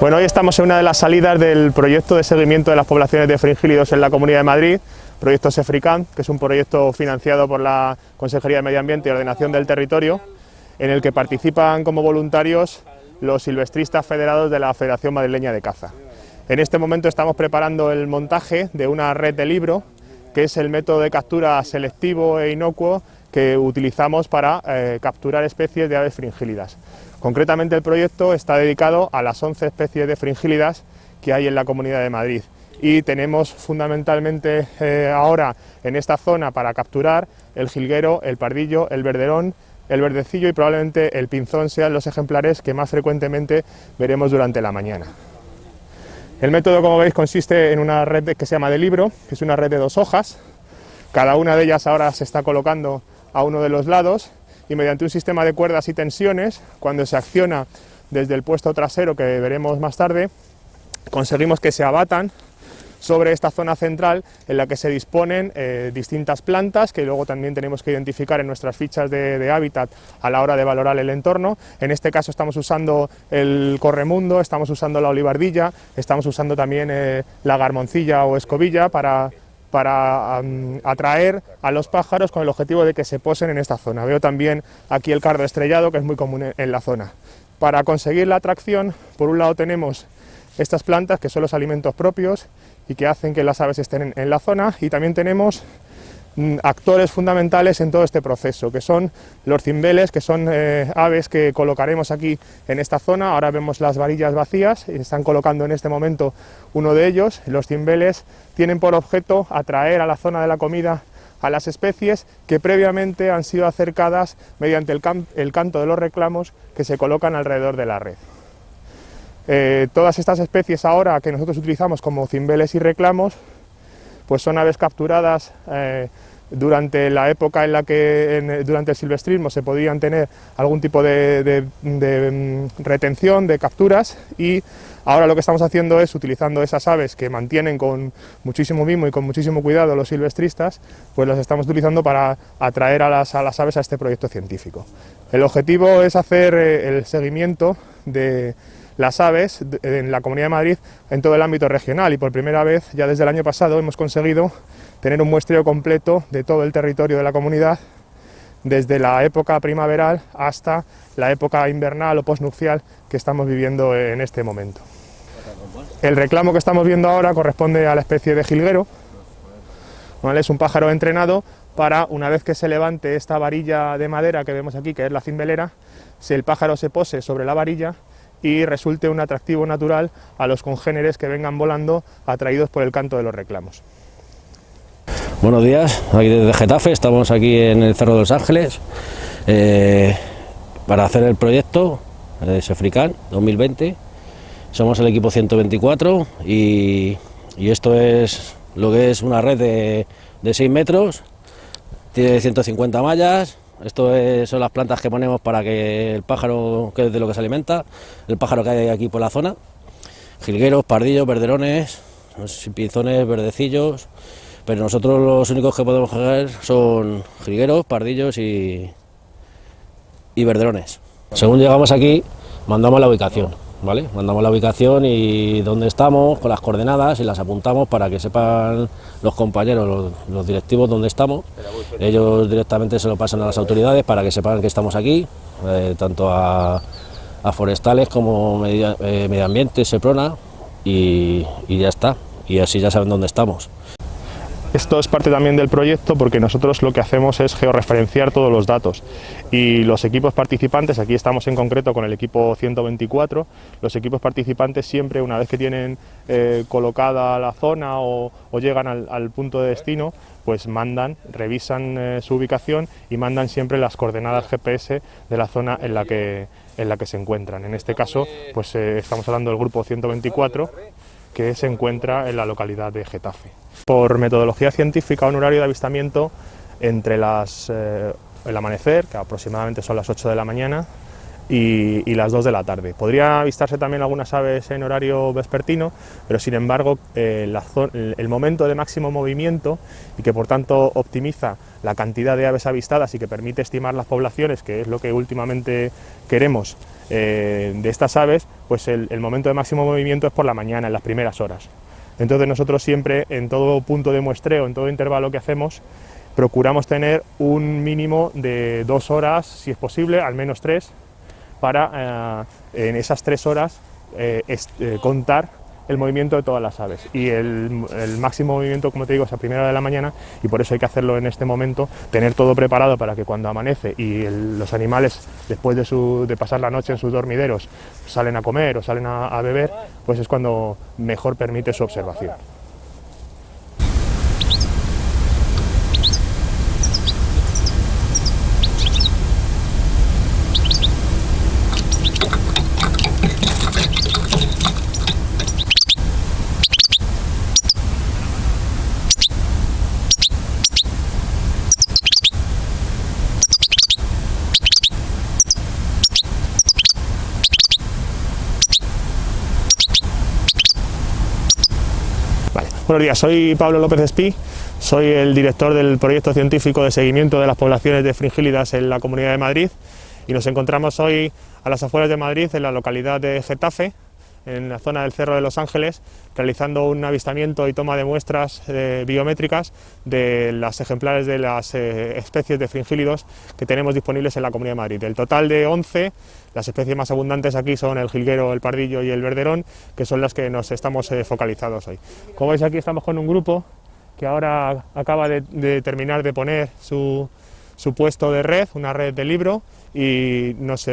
Bueno, hoy estamos en una de las salidas del proyecto de seguimiento de las poblaciones de fringílidos en la Comunidad de Madrid, proyecto SEFRICAN, que es un proyecto financiado por la Consejería de Medio Ambiente y Ordenación del Territorio, en el que participan como voluntarios los silvestristas federados de la Federación Madrileña de Caza. En este momento estamos preparando el montaje de una red de libro, que es el método de captura selectivo e inocuo que utilizamos para capturar especies de aves fringílidas. Concretamente el proyecto está dedicado a las 11 especies de fringílidas que hay en la Comunidad de Madrid y tenemos fundamentalmente ahora en esta zona para capturar el jilguero, el pardillo, el verderón, el verdecillo y probablemente el pinzón sean los ejemplares que más frecuentemente veremos durante la mañana. El método, como veis, consiste en una red que se llama de libro, que es una red de 2 hojas. Cada una de ellas ahora se está colocando a uno de los lados y mediante un sistema de cuerdas y tensiones, cuando se acciona desde el puesto trasero, que veremos más tarde, conseguimos que se abatan sobre esta zona central en la que se disponen distintas plantas que luego también tenemos que identificar en nuestras fichas de hábitat a la hora de valorar el entorno. En este caso estamos usando el corremundo, estamos usando la olivardilla, estamos usando también la garmoncilla o escobilla para atraer a los pájaros con el objetivo de que se posen en esta zona. Veo también aquí el cardo estrellado, que es muy común en la zona. Para conseguir la atracción, por un lado tenemos estas plantas que son los alimentos propios y que hacen que las aves estén en la zona, y también tenemos actores fundamentales en todo este proceso, que son los cimbeles, que son aves que colocaremos aquí en esta zona. Ahora vemos las varillas vacías y se están colocando en este momento uno de ellos. Los cimbeles tienen por objeto atraer a la zona de la comida a las especies que previamente han sido acercadas mediante el canto de los reclamos que se colocan alrededor de la red. Todas estas especies ahora que nosotros utilizamos como cimbeles y reclamos, pues son aves capturadas durante la época en la que durante el silvestrismo se podían tener algún tipo de retención de capturas, y ahora lo que estamos haciendo es, utilizando esas aves que mantienen con muchísimo mimo y con muchísimo cuidado los silvestristas, pues las estamos utilizando para atraer a las aves a este proyecto científico. El objetivo es hacer el seguimiento de las aves en la Comunidad de Madrid en todo el ámbito regional, y por primera vez ya desde el año pasado hemos conseguido tener un muestreo completo de todo el territorio de la comunidad, desde la época primaveral hasta la época invernal o postnupcial que estamos viviendo en este momento. El reclamo que estamos viendo ahora corresponde a la especie de jilguero, ¿vale? Es un pájaro entrenado para, una vez que se levante esta varilla de madera que vemos aquí, que es la cimbelera, si el pájaro se pose sobre la varilla y resulte un atractivo natural a los congéneres que vengan volando atraídos por el canto de los reclamos. Buenos días, aquí desde Getafe, estamos aquí en el Cerro de los Ángeles para hacer el proyecto de SEFRICAN 2020. Somos el equipo 124 y esto es lo que es una red de 6 metros, tiene 150 mallas. Esto son las plantas que ponemos para que el pájaro, que es de lo que se alimenta, el pájaro que hay aquí por la zona, jilgueros, pardillos, verderones, pinzones, verdecillos, pero nosotros los únicos que podemos coger son jilgueros, pardillos y verderones. Según llegamos aquí, mandamos la ubicación, ¿vale? Mandamos la ubicación y dónde estamos, con las coordenadas, y las apuntamos para que sepan los compañeros, los directivos dónde estamos. Ellos directamente se lo pasan a las autoridades para que sepan que estamos aquí, tanto a forestales como medio ambiente, SEPRONA, y ya está, y así ya saben dónde estamos. Esto es parte también del proyecto, porque nosotros lo que hacemos es georreferenciar todos los datos, y los equipos participantes, aquí estamos en concreto con el equipo 124, los equipos participantes siempre, una vez que tienen colocada la zona o llegan al punto de destino, pues revisan su ubicación y mandan siempre las coordenadas GPS de la zona en la que se encuentran. En este caso, pues estamos hablando del grupo 124, que se encuentra en la localidad de Getafe. Por metodología científica, un horario de avistamiento entre el amanecer, que aproximadamente son las 8 de la mañana, y las 2 de la tarde. Podría avistarse también algunas aves en horario vespertino, pero sin embargo el momento de máximo movimiento y que por tanto optimiza la cantidad de aves avistadas y que permite estimar las poblaciones, que es lo que últimamente queremos de estas aves, pues el momento de máximo movimiento es por la mañana, en las primeras horas. Entonces nosotros siempre, en todo punto de muestreo, en todo intervalo que hacemos, procuramos tener un mínimo de 2 horas, si es posible, al menos 3, para en esas 3 horas contar el movimiento de todas las aves. Y el máximo movimiento, como te digo, es a primera hora de la mañana, y por eso hay que hacerlo en este momento, tener todo preparado para que cuando amanece y los animales, después de pasar la noche en sus dormideros, salen a comer o salen a beber, pues es cuando mejor permite su observación. Buenos días, soy Pablo López Espí, soy el director del proyecto científico de seguimiento de las poblaciones de fringílidas en la Comunidad de Madrid, y nos encontramos hoy a las afueras de Madrid, en la localidad de Getafe, en la zona del Cerro de los Ángeles, realizando un avistamiento y toma de muestras biométricas de las ejemplares de las especies de fringílidos que tenemos disponibles en la Comunidad de Madrid. Del total de 11, las especies más abundantes aquí son el jilguero, el pardillo y el verderón, que son las que nos estamos focalizados hoy. Como veis, aquí estamos con un grupo que ahora acaba de terminar de poner su puesto de red, una red de libro, y nos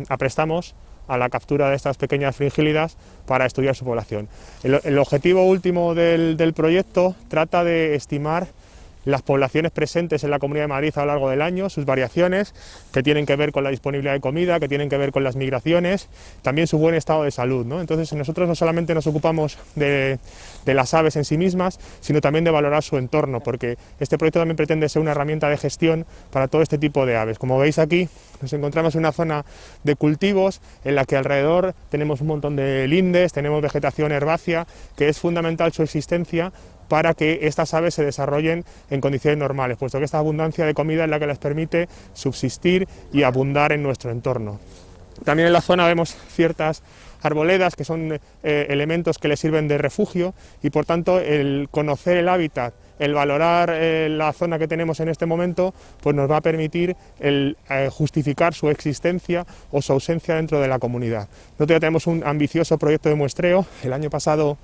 aprestamos a la captura de estas pequeñas fringílidas para estudiar su población. El objetivo último del proyecto trata de estimar las poblaciones presentes en la Comunidad de Madrid a lo largo del año, sus variaciones, que tienen que ver con la disponibilidad de comida, que tienen que ver con las migraciones, también su buen estado de salud, ¿no? Entonces nosotros no solamente nos ocupamos de las aves en sí mismas, sino también de valorar su entorno, porque este proyecto también pretende ser una herramienta de gestión para todo este tipo de aves. Como veis aquí, nos encontramos en una zona de cultivos en la que alrededor tenemos un montón de lindes, tenemos vegetación herbácea, que es fundamental su existencia para que estas aves se desarrollen en condiciones normales, puesto que esta abundancia de comida es la que les permite subsistir y abundar en nuestro entorno. También en la zona vemos ciertas arboledas, que son elementos que les sirven de refugio, y por tanto el conocer el hábitat, el valorar la zona que tenemos en este momento, pues nos va a permitir justificar su existencia o su ausencia dentro de la comunidad. Nosotros ya tenemos un ambicioso proyecto de muestreo. El año pasado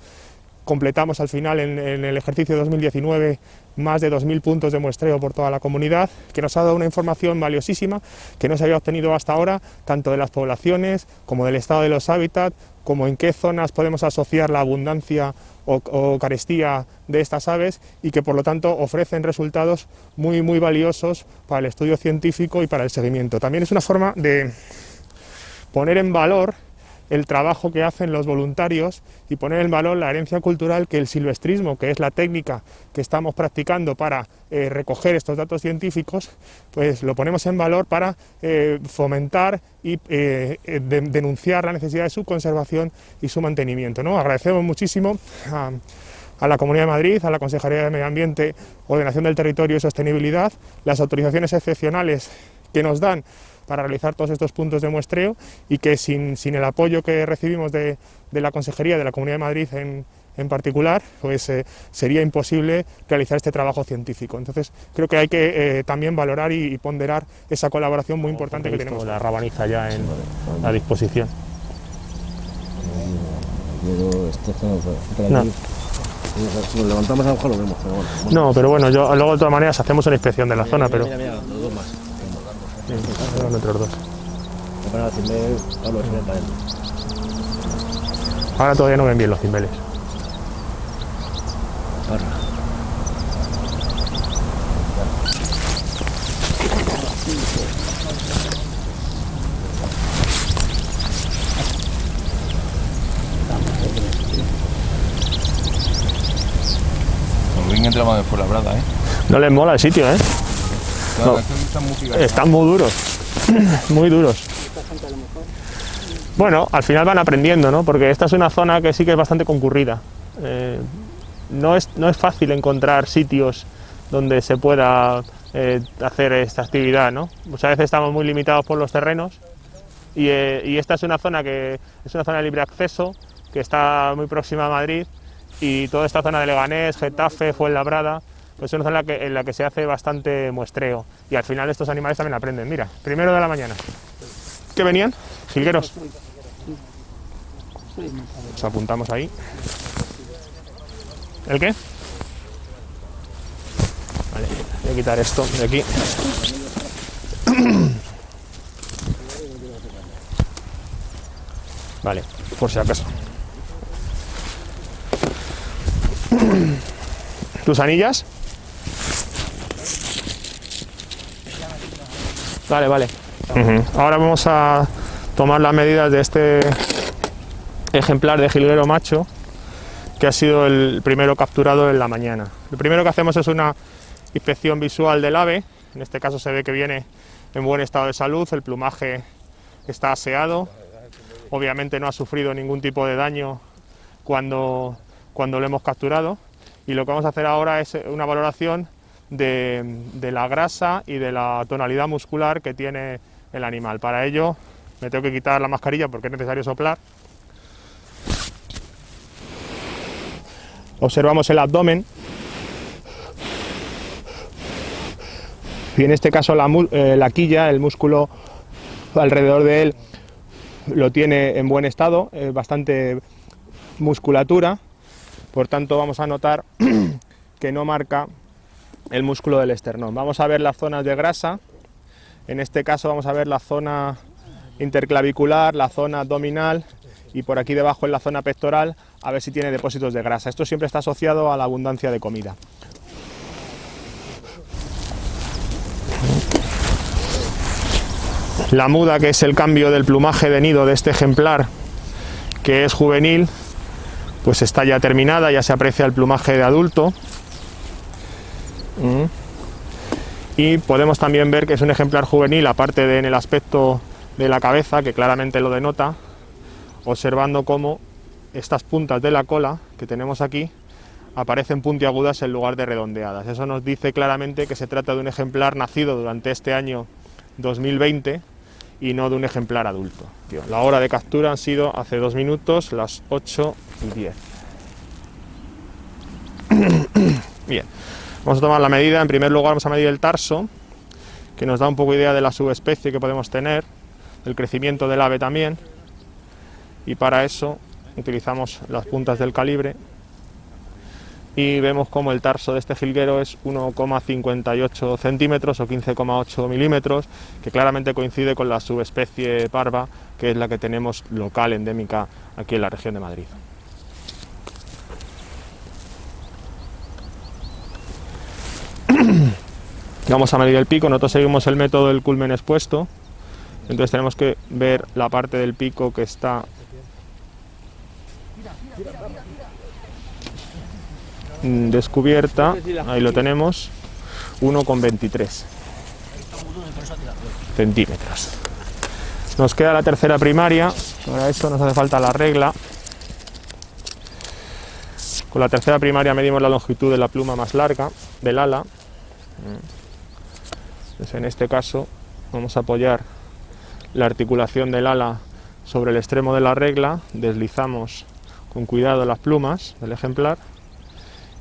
completamos al final, en el ejercicio 2019, más de 2.000 puntos de muestreo por toda la comunidad, que nos ha dado una información valiosísima que no se había obtenido hasta ahora, tanto de las poblaciones como del estado de los hábitats, como en qué zonas podemos asociar la abundancia o carestía de estas aves, y que por lo tanto ofrecen resultados muy valiosos para el estudio científico y para el seguimiento. También es una forma de poner en valor el trabajo que hacen los voluntarios y poner en valor la herencia cultural que el silvestrismo, que es la técnica que estamos practicando para recoger estos datos científicos, pues lo ponemos en valor para fomentar y denunciar la necesidad de su conservación y su mantenimiento, ¿no? Agradecemos muchísimo a la Comunidad de Madrid, a la Consejería de Medio Ambiente, Ordenación del Territorio y Sostenibilidad, las autorizaciones excepcionales que nos dan para realizar todos estos puntos de muestreo, y que sin el apoyo que recibimos de la Consejería de la Comunidad de Madrid en particular, pues sería imposible realizar este trabajo científico. Entonces creo que hay que también valorar y ponderar esa colaboración muy importante que tenemos. La rabaniza ya a disposición. No. Si nos levantamos a lo mejor lo vemos, pero bueno. No, pero bueno, luego de todas maneras hacemos una inspección de la zona, pero... Mira, los dos más. Otros dos. Pablo, ahora todavía no ven bien los cimbeles. Como bien entramos de Fuenlabrada, ¿eh? No les mola el sitio, ¿eh? Claro, No. están muy gigantes. Están muy duros, muy duros. Bueno, al final van aprendiendo, ¿no? Porque esta es una zona que sí que es bastante concurrida. No es fácil encontrar sitios donde se pueda hacer esta actividad, ¿no? Muchas veces estamos muy limitados por los terrenos y esta es una zona que es una zona de libre acceso que está muy próxima a Madrid, y toda esta zona de Leganés, Getafe, Fuenlabrada, pues es una zona en la que se hace bastante muestreo, y al final estos animales también aprenden. Mira, 1:00 a.m. ¿Qué venían? Jilgueros. Los apuntamos ahí. ¿El qué? Vale, voy a quitar esto de aquí. Vale, por si acaso. ¿Tus anillas? Vale, vale. Ahora vamos a tomar las medidas de este ejemplar de jilguero macho, que ha sido el primero capturado en la mañana. Lo primero que hacemos es una inspección visual del ave. En este caso se ve que viene en buen estado de salud, el plumaje está aseado, obviamente no ha sufrido ningún tipo de daño cuando lo hemos capturado, y lo que vamos a hacer ahora es una valoración de la grasa y de la tonalidad muscular que tiene el animal. Para ello me tengo que quitar la mascarilla porque es necesario soplar. Observamos el abdomen y en este caso la quilla, el músculo alrededor de él lo tiene en buen estado, bastante musculatura, por tanto vamos a notar que no marca el músculo del esternón. Vamos a ver las zonas de grasa, en este caso vamos a ver la zona interclavicular, la zona abdominal y por aquí debajo en la zona pectoral, a ver si tiene depósitos de grasa. Esto siempre está asociado a la abundancia de comida. La muda, que es el cambio del plumaje de nido de este ejemplar, que es juvenil, pues está ya terminada, ya se aprecia el plumaje de adulto. Y podemos también ver que es un ejemplar juvenil, aparte de en el aspecto de la cabeza, que claramente lo denota, observando cómo estas puntas de la cola que tenemos aquí aparecen puntiagudas en lugar de redondeadas. Eso nos dice claramente que se trata de un ejemplar nacido durante este año 2020 y no de un ejemplar adulto. La hora de captura han sido hace 2 minutos, las 8:10. Bien, vamos a tomar la medida. En primer lugar vamos a medir el tarso, que nos da un poco idea de la subespecie que podemos tener, del crecimiento del ave también, y para eso utilizamos las puntas del calibre y vemos como el tarso de este jilguero es 1,58 centímetros o 15,8 milímetros, que claramente coincide con la subespecie parva, que es la que tenemos local, endémica, aquí en la región de Madrid. Vamos a medir el pico. Nosotros seguimos el método del culmen expuesto, entonces tenemos que ver la parte del pico que está descubierta, ahí lo tenemos, 1,23 centímetros. Nos queda la tercera primaria, para eso nos hace falta la regla. Con la tercera primaria medimos la longitud de la pluma más larga del ala. Entonces, en este caso vamos a apoyar la articulación del ala sobre el extremo de la regla, deslizamos con cuidado las plumas del ejemplar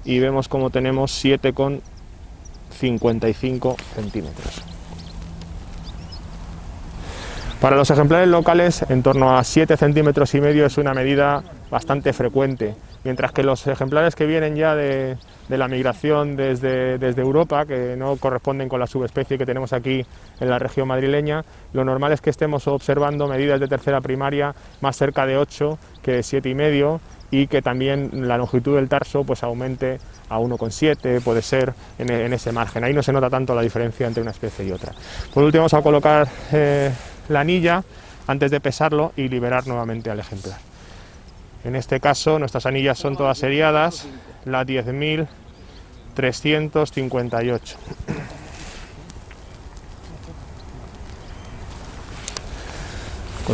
y vemos como tenemos 7,55 centímetros. Para los ejemplares locales, en torno a 7,5 centímetros es una medida bastante frecuente, mientras que los ejemplares que vienen ya de la migración desde Europa, que no corresponden con la subespecie que tenemos aquí en la región madrileña, lo normal es que estemos observando medidas de tercera primaria más cerca de 8 que de 7,5, y que también la longitud del tarso pues aumente a 1,7, puede ser en ese margen. Ahí no se nota tanto la diferencia entre una especie y otra. Por último vamos a colocar la anilla antes de pesarlo y liberar nuevamente al ejemplar. En este caso nuestras anillas son todas seriadas, la 10.358.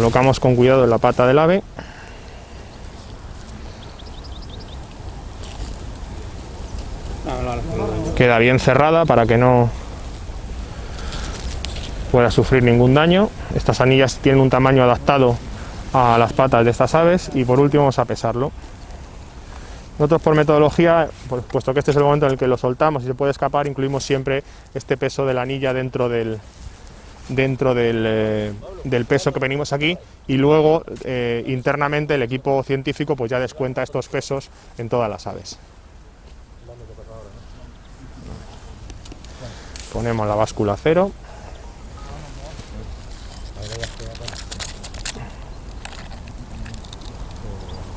Colocamos con cuidado en la pata del ave. Queda bien cerrada para que no pueda sufrir ningún daño. Estas anillas tienen un tamaño adaptado a las patas de estas aves y por último vamos a pesarlo. Nosotros por metodología, puesto que este es el momento en el que lo soltamos y se puede escapar, incluimos siempre este peso de la anilla dentro del peso que venimos aquí y luego internamente el equipo científico pues ya descuenta estos pesos en todas las aves. Ponemos la báscula a cero.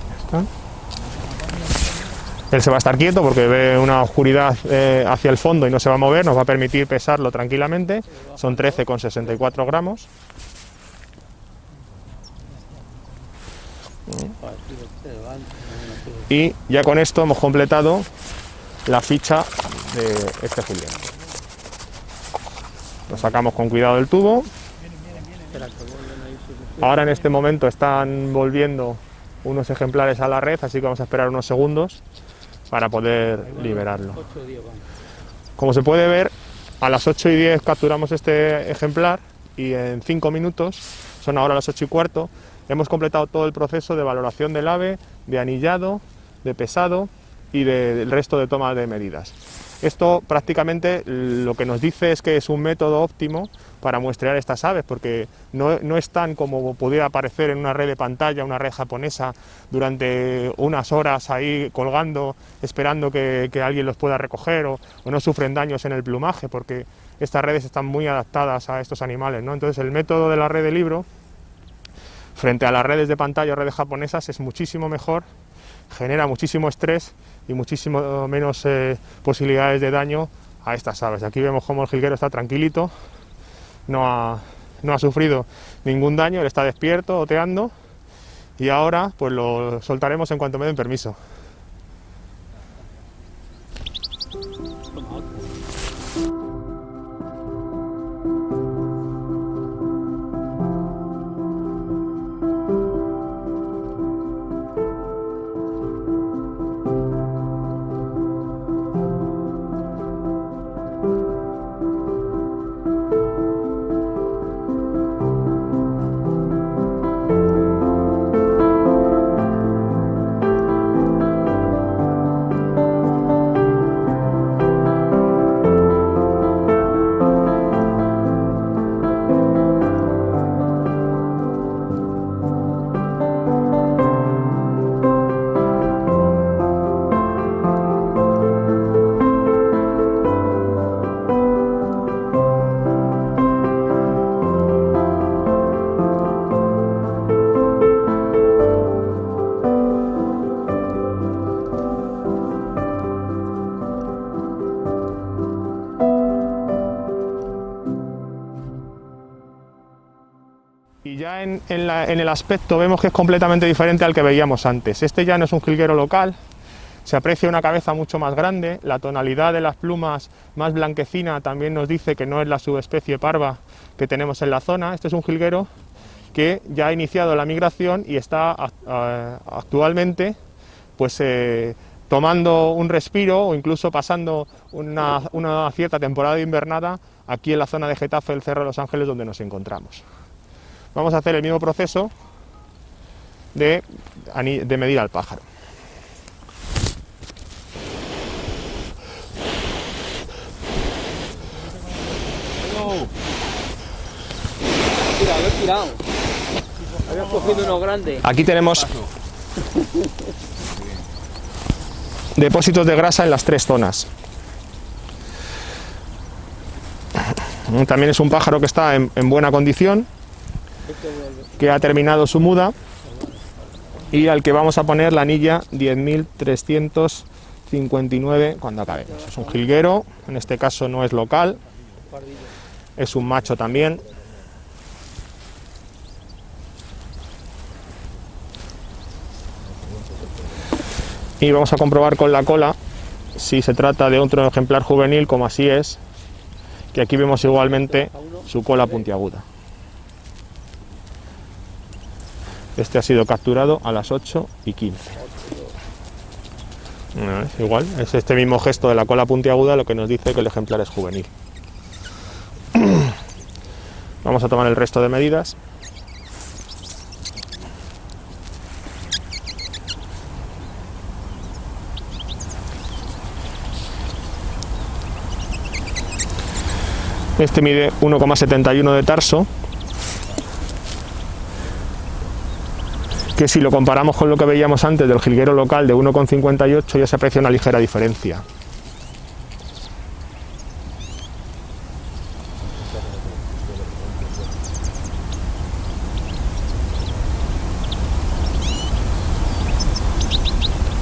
Ya está. Él se va a estar quieto porque ve una oscuridad hacia el fondo y no se va a mover, nos va a permitir pesarlo tranquilamente. Son 13,64 gramos. Y ya con esto hemos completado la ficha de este jilguero. Lo sacamos con cuidado del tubo. Ahora en este momento están volviendo unos ejemplares a la red, así que vamos a esperar unos segundos para poder liberarlo. Como se puede ver, a las 8:10 capturamos este ejemplar y en 5 minutos, son ahora las 8:15, hemos completado todo el proceso de valoración del ave, de anillado, de pesado y del resto de toma de medidas. Esto prácticamente lo que nos dice es que es un método óptimo para muestrear estas aves, porque no están como pudiera parecer en una red de pantalla, una red japonesa, durante unas horas ahí colgando, esperando que alguien los pueda recoger, o no sufren daños en el plumaje, porque estas redes están muy adaptadas a estos animales, ¿no? Entonces el método de la red de libro, frente a las redes de pantalla o redes japonesas, es muchísimo mejor, genera muchísimo estrés y muchísimo menos posibilidades de daño a estas aves. Aquí vemos cómo el jilguero está tranquilito, no ha sufrido ningún daño, él está despierto, oteando, y ahora pues lo soltaremos en cuanto me den permiso. Y ya en el aspecto vemos que es completamente diferente al que veíamos antes. Este ya no es un jilguero local, se aprecia una cabeza mucho más grande, la tonalidad de las plumas más blanquecina también nos dice que no es la subespecie parva que tenemos en la zona. Este es un jilguero que ya ha iniciado la migración y está actualmente pues tomando un respiro o incluso pasando una cierta temporada de invernada aquí en la zona de Getafe del Cerro de los Ángeles, donde nos encontramos. Vamos a hacer el mismo proceso de medir al pájaro. Tirado. Habías cogido uno grande. Aquí tenemos depósitos de grasa en las 3 zonas. También es un pájaro que está en buena condición, que ha terminado su muda y al que vamos a poner la anilla 10.359 cuando acabemos. Es un jilguero, en este caso no es local, es un macho también. Y vamos a comprobar con la cola si se trata de otro ejemplar juvenil, como así es, que aquí vemos igualmente su cola puntiaguda. Este ha sido capturado a las 8:15. Es igual, es este mismo gesto de la cola puntiaguda lo que nos dice que el ejemplar es juvenil. Vamos a tomar el resto de medidas. Este mide 1,71 de tarso, que si lo comparamos con lo que veíamos antes del jilguero local de 1,58 ya se aprecia una ligera diferencia.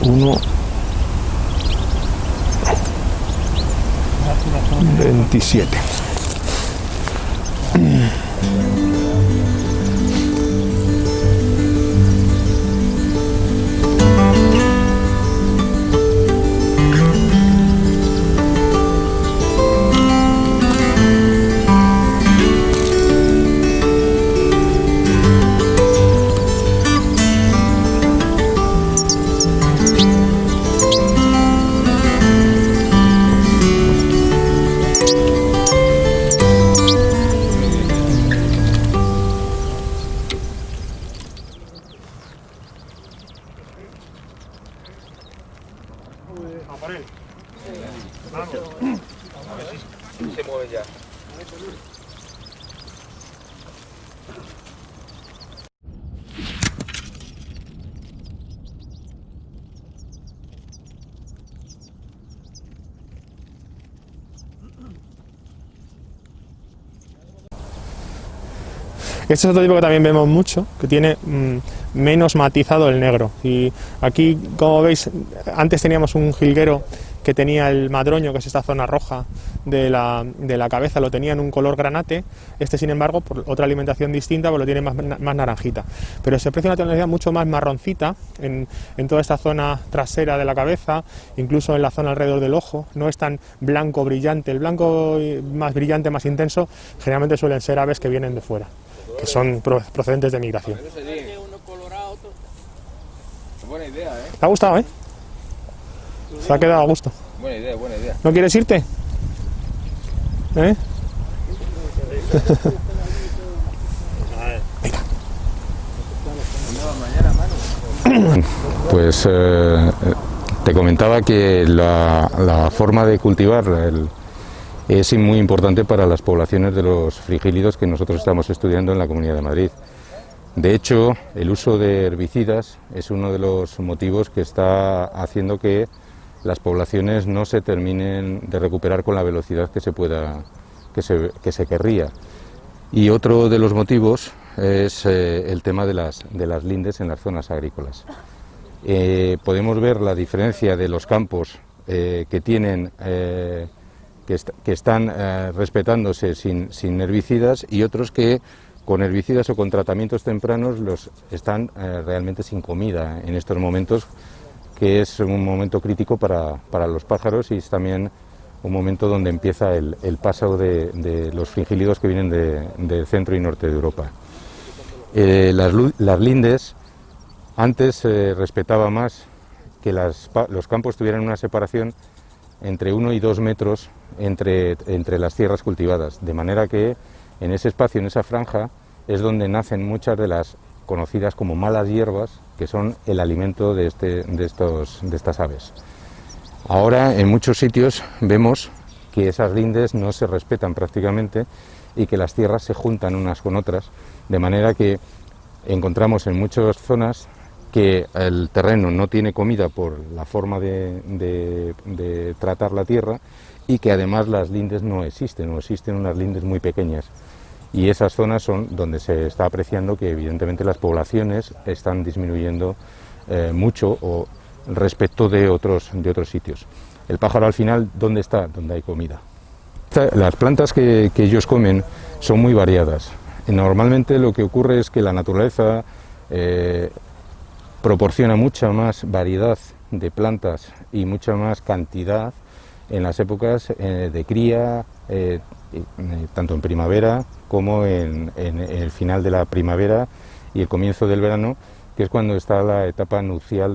Uno 27. Se mueve ya. Este es otro tipo que también vemos mucho, que tiene menos matizado el negro. Y aquí, como veis, antes teníamos un jilguero que tenía el madroño, que es esta zona roja de la cabeza, lo tenía en un color granate. Este, sin embargo, por otra alimentación distinta, pues lo tiene más naranjita. Pero se aprecia una tonalidad mucho más marroncita en toda esta zona trasera de la cabeza, incluso en la zona alrededor del ojo. No es tan blanco brillante. El blanco más brillante, más intenso, generalmente suelen ser aves que vienen de fuera, que son procedentes de migración. Buena idea, ¿eh? ¿Te ha gustado, eh? Se ha quedado a gusto. Buena idea, buena idea. ¿No quieres irte? ¿Eh? Pues te comentaba que la forma de cultivar es muy importante para las poblaciones de los frigílidos que nosotros estamos estudiando en la Comunidad de Madrid. De hecho, el uso de herbicidas es uno de los motivos que está haciendo que las poblaciones no se terminen de recuperar con la velocidad que se querría. Y otro de los motivos es el tema de las lindes en las zonas agrícolas. Podemos ver la diferencia de los campos que tienen, que están respetándose sin herbicidas, y otros que con herbicidas o con tratamientos tempranos los están realmente sin comida en estos momentos, que es un momento crítico para los pájaros, y es también un momento donde empieza el paso de los frigílidos que vienen del centro y norte de Europa. Las lindes, antes se respetaba más que los campos tuvieran una separación entre 1 y 2 metros entre las tierras cultivadas, de manera que en ese espacio, en esa franja, es donde nacen muchas de las conocidas como malas hierbas, que son el alimento de estas aves. Ahora, en muchos sitios vemos que esas lindes no se respetan prácticamente y que las tierras se juntan unas con otras, de manera que encontramos en muchas zonas que el terreno no tiene comida por la forma de tratar la tierra, y que además las lindes no existen unas lindes muy pequeñas. Y esas zonas son donde se está apreciando que evidentemente las poblaciones están disminuyendo mucho o respecto de otros sitios. El pájaro al final, ¿dónde está? Donde hay comida. Las plantas que ellos comen son muy variadas. Normalmente lo que ocurre es que la naturaleza proporciona mucha más variedad de plantas y mucha más cantidad en las épocas de cría, tanto en primavera como en el final de la primavera y el comienzo del verano, que es cuando está la etapa nupcial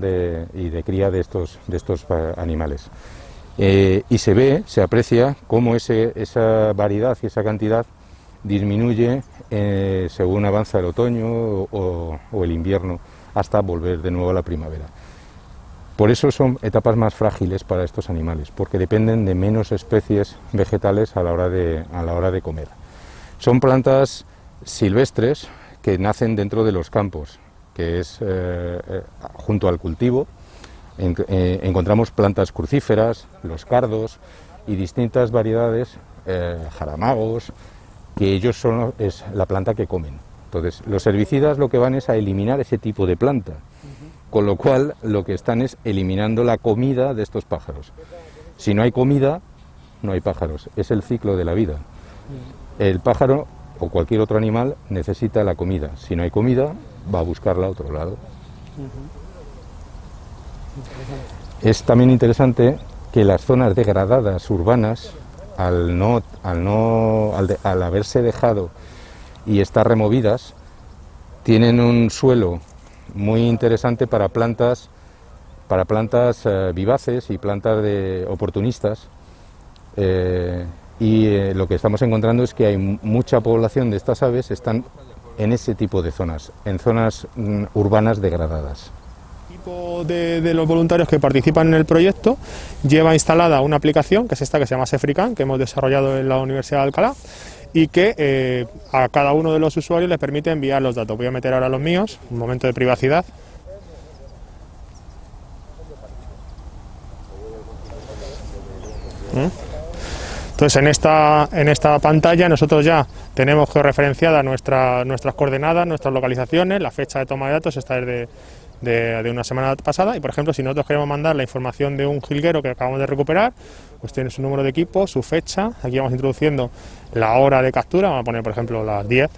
y de cría de estos animales. Y se aprecia cómo esa variedad y esa cantidad disminuye según avanza el otoño o el invierno, hasta volver de nuevo a la primavera. Por eso son etapas más frágiles para estos animales, porque dependen de menos especies vegetales a la hora de comer. Son plantas silvestres que nacen dentro de los campos, que es junto al cultivo. Encontramos plantas crucíferas, los cardos y distintas variedades, jaramagos, que es la planta que comen. Entonces, los herbicidas lo que van es a eliminar ese tipo de planta, con lo cual lo que están es eliminando la comida de estos pájaros. Si no hay comida, no hay pájaros, es el ciclo de la vida. El pájaro o cualquier otro animal necesita la comida, si no hay comida, va a buscarla a otro lado. Es también interesante que las zonas degradadas urbanas, al haberse dejado y estar removidas, tienen un suelo muy interesante para plantas vivaces y plantas oportunistas, lo que estamos encontrando es que hay mucha población de estas aves están en ese tipo de zonas, en zonas urbanas degradadas. El equipo de los voluntarios que participan en el proyecto lleva instalada una aplicación, que es esta, que se llama Sefrican, que hemos desarrollado en la Universidad de Alcalá, y que a cada uno de los usuarios les permite enviar los datos. Voy a meter ahora los míos, un momento de privacidad. Entonces en esta pantalla nosotros ya tenemos georreferenciadas nuestras coordenadas, nuestras localizaciones, la fecha de toma de datos, esta es de una semana pasada, y por ejemplo si nosotros queremos mandar la información de un jilguero que acabamos de recuperar, pues tiene su número de equipo, su fecha, aquí vamos introduciendo la hora de captura, vamos a poner por ejemplo las 10,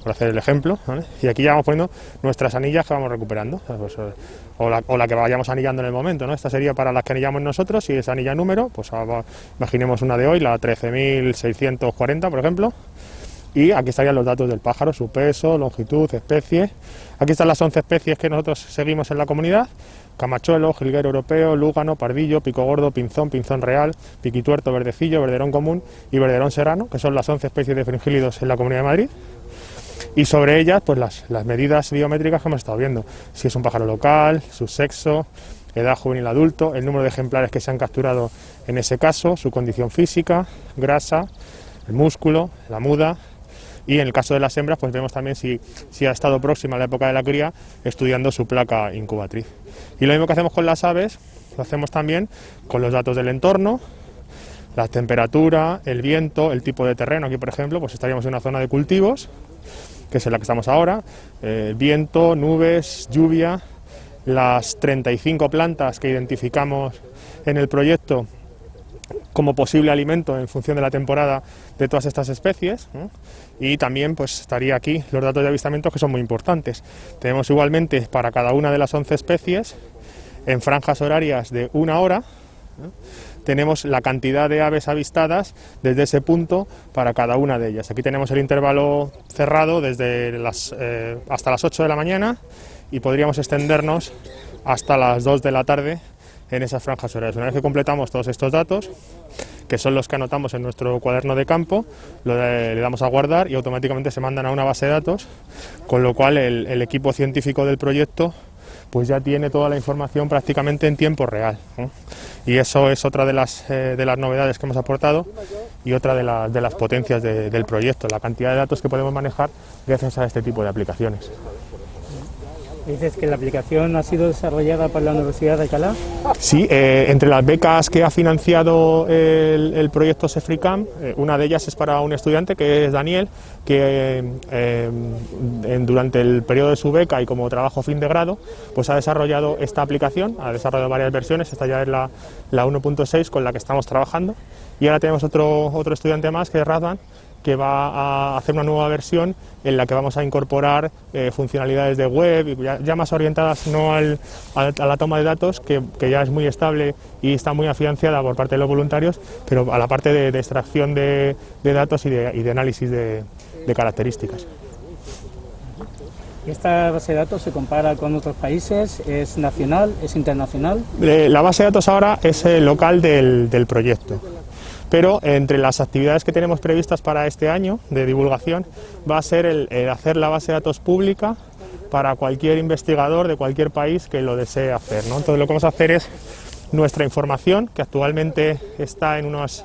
por hacer el ejemplo, ¿vale? Y aquí ya vamos poniendo nuestras anillas que vamos recuperando, pues, o la que vayamos anillando en el momento, ¿no? Esta sería para las que anillamos nosotros, y esa anilla número, pues imaginemos una de hoy, la 13.640 por ejemplo, y aquí estarían los datos del pájaro, su peso, longitud, especie. Aquí están las 11 especies que nosotros seguimos en la comunidad: camachuelo, jilguero europeo, lúgano, pardillo, pico gordo, pinzón, pinzón real, piquituerto, verdecillo, verderón común y verderón serrano, que son las 11 especies de fringílidos en la Comunidad de Madrid. Y sobre ellas, pues las medidas biométricas que hemos estado viendo: si es un pájaro local, su sexo, edad juvenil adulto, el número de ejemplares que se han capturado en ese caso, su condición física, grasa, el músculo, la muda. Y en el caso de las hembras, pues vemos también si ha estado próxima a la época de la cría, estudiando su placa incubatriz. Y lo mismo que hacemos con las aves, lo hacemos también con los datos del entorno, la temperatura, el viento, el tipo de terreno. Aquí, por ejemplo, pues estaríamos en una zona de cultivos, que es en la que estamos ahora, viento, nubes, lluvia, las 35 plantas que identificamos en el proyecto como posible alimento en función de la temporada de todas estas especies, ¿no? Y también pues estaría aquí los datos de avistamientos, que son muy importantes. Tenemos igualmente para cada una de las 11 especies, en franjas horarias de 1 hora, ¿no? Tenemos la cantidad de aves avistadas desde ese punto para cada una de ellas. Aquí tenemos el intervalo cerrado desde hasta las 8 de la mañana, y podríamos extendernos hasta las 2 de la tarde en esas franjas horarias. Una vez que completamos todos estos datos, que son los que anotamos en nuestro cuaderno de campo, le damos a guardar y automáticamente se mandan a una base de datos, con lo cual el equipo científico del proyecto pues ya tiene toda la información prácticamente en tiempo real, ¿no? Y eso es otra de las novedades que hemos aportado, y otra de las potencias del proyecto, la cantidad de datos que podemos manejar gracias a este tipo de aplicaciones. Dices que la aplicación ha sido desarrollada por la Universidad de Alcalá. Sí, entre las becas que ha financiado el proyecto Sefrican, una de ellas es para un estudiante que es Daniel, que durante el periodo de su beca y como trabajo fin de grado, pues ha desarrollado esta aplicación, ha desarrollado varias versiones, esta ya es la 1.6 con la que estamos trabajando, y ahora tenemos otro estudiante más, que es Radvan, que va a hacer una nueva versión en la que vamos a incorporar funcionalidades de web, ya más orientadas no a la toma de datos, que ya es muy estable y está muy afianzada por parte de los voluntarios, pero a la parte de extracción de datos y de análisis de características. ¿Y esta base de datos se compara con otros países? ¿Es nacional? ¿Es internacional? La base de datos ahora es local del proyecto, pero entre las actividades que tenemos previstas para este año de divulgación va a ser el hacer la base de datos pública para cualquier investigador de cualquier país que lo desee hacer, ¿no? Entonces lo que vamos a hacer es nuestra información, que actualmente está en unos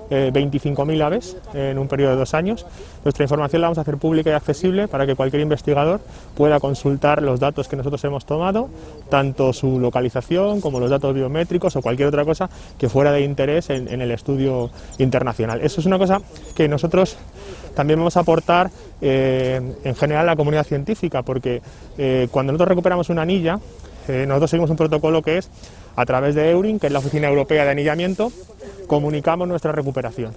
25.000 aves en un periodo de 2 años. Nuestra información la vamos a hacer pública y accesible para que cualquier investigador pueda consultar los datos que nosotros hemos tomado, tanto su localización como los datos biométricos o cualquier otra cosa que fuera de interés en el estudio internacional. Eso es una cosa que nosotros también vamos a aportar en general a la comunidad científica, porque cuando nosotros recuperamos una anilla, nosotros seguimos un protocolo que es a través de EURIN, que es la Oficina Europea de Anillamiento, comunicamos nuestra recuperación.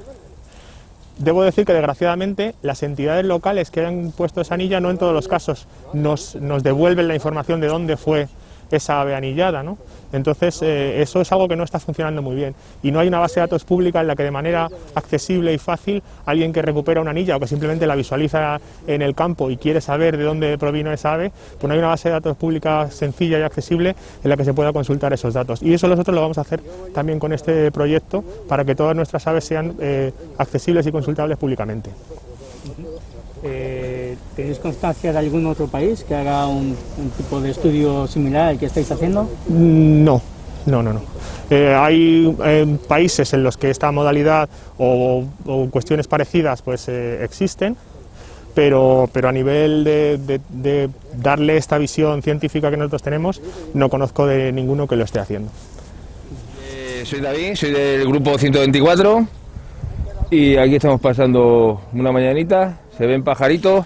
Debo decir que desgraciadamente las entidades locales que han puesto esa anilla no en todos los casos nos devuelven la información de dónde fue esa ave anillada, ¿no? Entonces eso es algo que no está funcionando muy bien y no hay una base de datos pública en la que de manera accesible y fácil alguien que recupera una anilla o que simplemente la visualiza en el campo y quiere saber de dónde provino esa ave, pues no hay una base de datos pública sencilla y accesible en la que se pueda consultar esos datos. Y eso nosotros lo vamos a hacer también con este proyecto para que todas nuestras aves sean accesibles y consultables públicamente. ¿Tenéis constancia de algún otro país que haga un tipo de estudio similar al que estáis haciendo? No. Hay países en los que esta modalidad o cuestiones parecidas pues existen, pero a nivel de darle esta visión científica que nosotros tenemos, no conozco de ninguno que lo esté haciendo. Soy David, soy del grupo 124 y aquí estamos pasando una mañanita. Se ven pajaritos,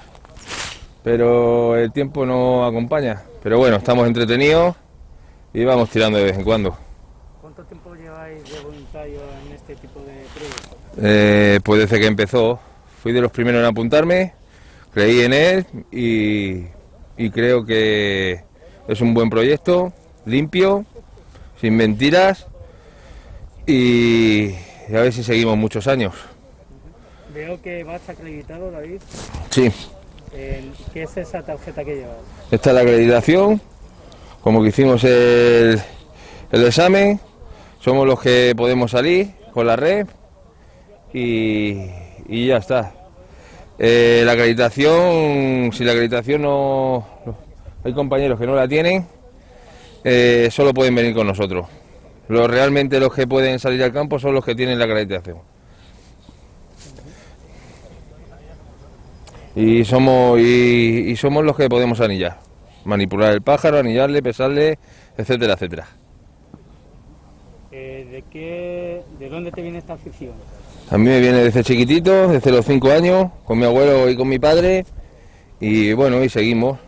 pero el tiempo no acompaña. Pero bueno, estamos entretenidos y vamos tirando de vez en cuando. ¿Cuánto tiempo lleváis de voluntario en este tipo de proyectos? Pues desde que empezó, fui de los primeros en apuntarme, creí en él y creo que es un buen proyecto, limpio, sin mentiras y a ver si seguimos muchos años. Veo que vas acreditado, David. Sí. ¿Qué es esa tarjeta que llevas? Esta es la acreditación, como que hicimos el examen, somos los que podemos salir con la red y ya está. La acreditación, si la acreditación no... Hay compañeros que no la tienen, solo pueden venir con nosotros. Realmente los que pueden salir al campo son los que tienen la acreditación. Y somos los que podemos anillar, manipular el pájaro, anillarle, pesarle, etcétera, etcétera. ¿De dónde te viene esta afición? A mí me viene desde chiquitito, desde los 5 años, con mi abuelo y con mi padre, y bueno, y seguimos.